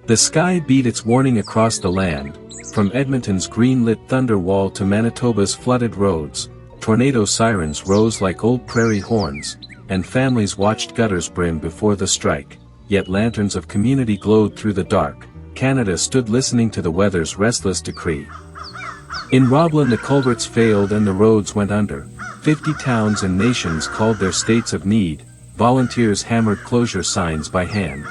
The sky beat its warning across the land, from Edmonton's green-lit thunder wall to Manitoba's flooded roads. Tornado sirens rose like old prairie horns, and families watched gutters brim before the strike, yet lanterns of community glowed through the dark. Canada stood listening to the weather's restless decree. In Roblin the culverts failed and the roads went under. 50 towns and nations called their states of need. Volunteers hammered closure signs by hand.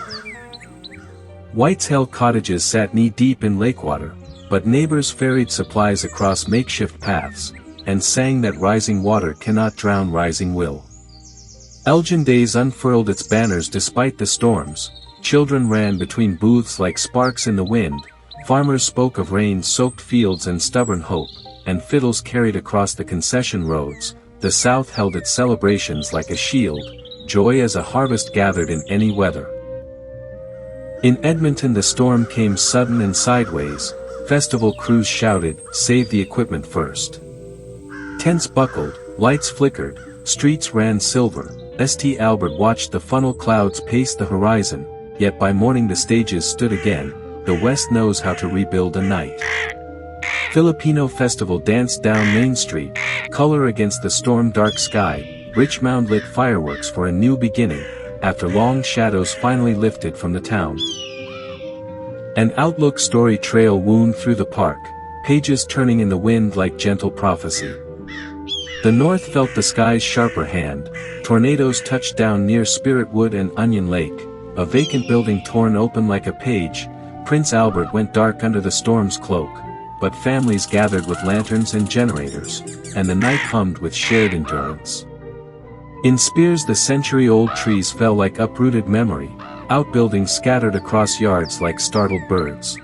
Whites held cottages sat knee-deep in lakewater, but neighbors ferried supplies across makeshift paths, and sang that rising water cannot drown rising will. Elgin Days unfurled its banners despite the storms. Children ran between booths like sparks in the wind. Farmers spoke of rain-soaked fields and stubborn hope, and fiddles carried across the concession roads. The South held its celebrations like a shield, joy as a harvest gathered in any weather. In Edmonton the storm came sudden and sideways. Festival crews shouted, "Save the equipment first." Tents buckled, lights flickered, streets ran silver. St. Albert watched the funnel clouds pace the horizon, yet by morning the stages stood again. The West knows how to rebuild a night. Filipino Festival danced down Main Street, color against the storm-dark sky. Richmond lit fireworks for a new beginning, after long shadows finally lifted from the town. An Outlook story trail wound through the park, pages turning in the wind like gentle prophecy. The North felt the sky's sharper hand. Tornadoes touched down near Spirit Wood and Onion Lake, a vacant building torn open like a page. Prince Albert went dark under the storm's cloak, but families gathered with lanterns and generators, and the night hummed with shared endurance. In Spears the century-old trees fell like uprooted memory, outbuildings scattered across yards like startled birds.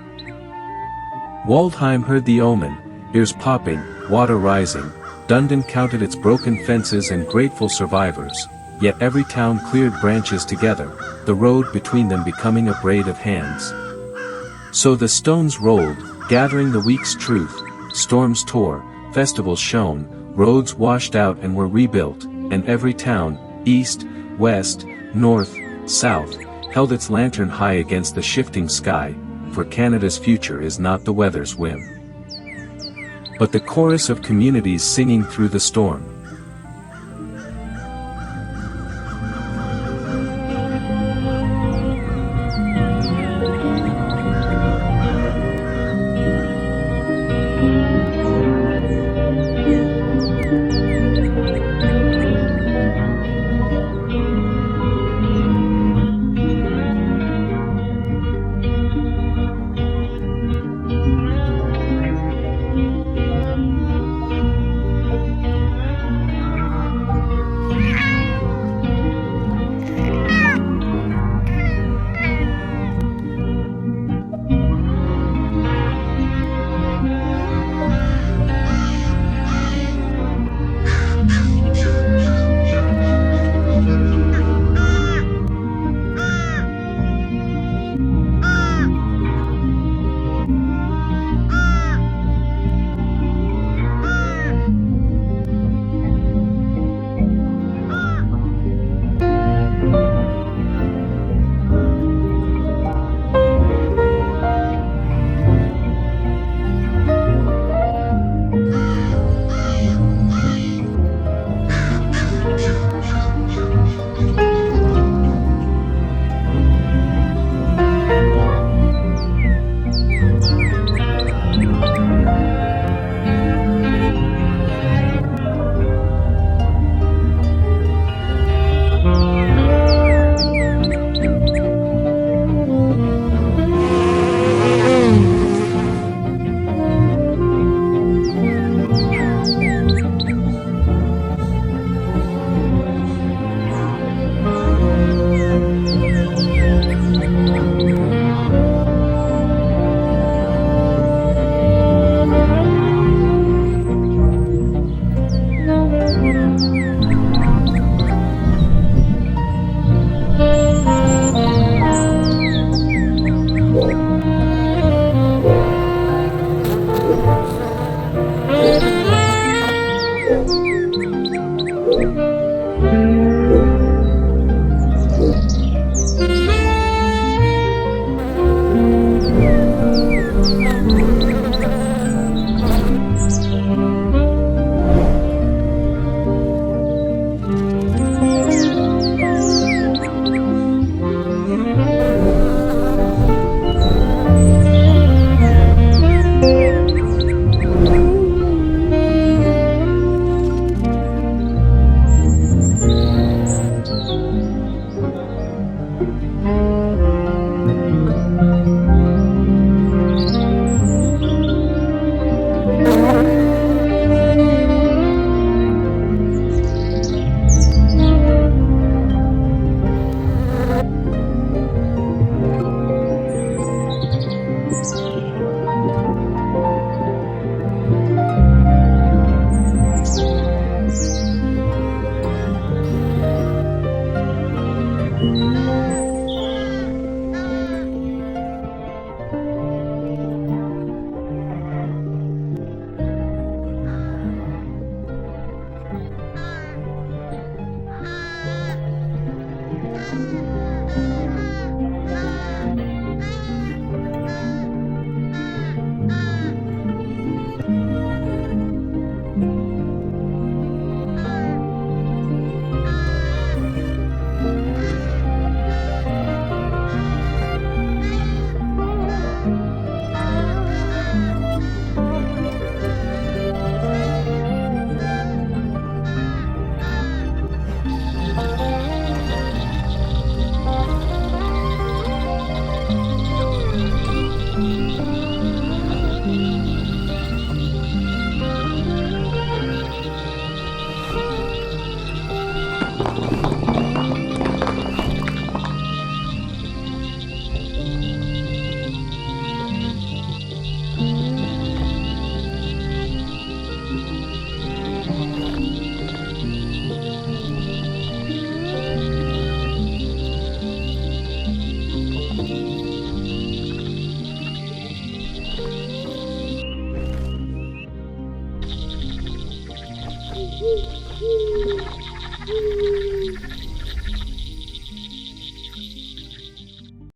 Waldheim heard the omen, ears popping, water rising. Dundon counted its broken fences and grateful survivors, yet every town cleared branches together, the road between them becoming a braid of hands. So the stones rolled, gathering the week's truth, storms tore, festivals shone, roads washed out and were rebuilt, and every town, east, west, north, south, held its lantern high against the shifting sky, for Canada's future is not the weather's whim, but the chorus of communities singing through the storm.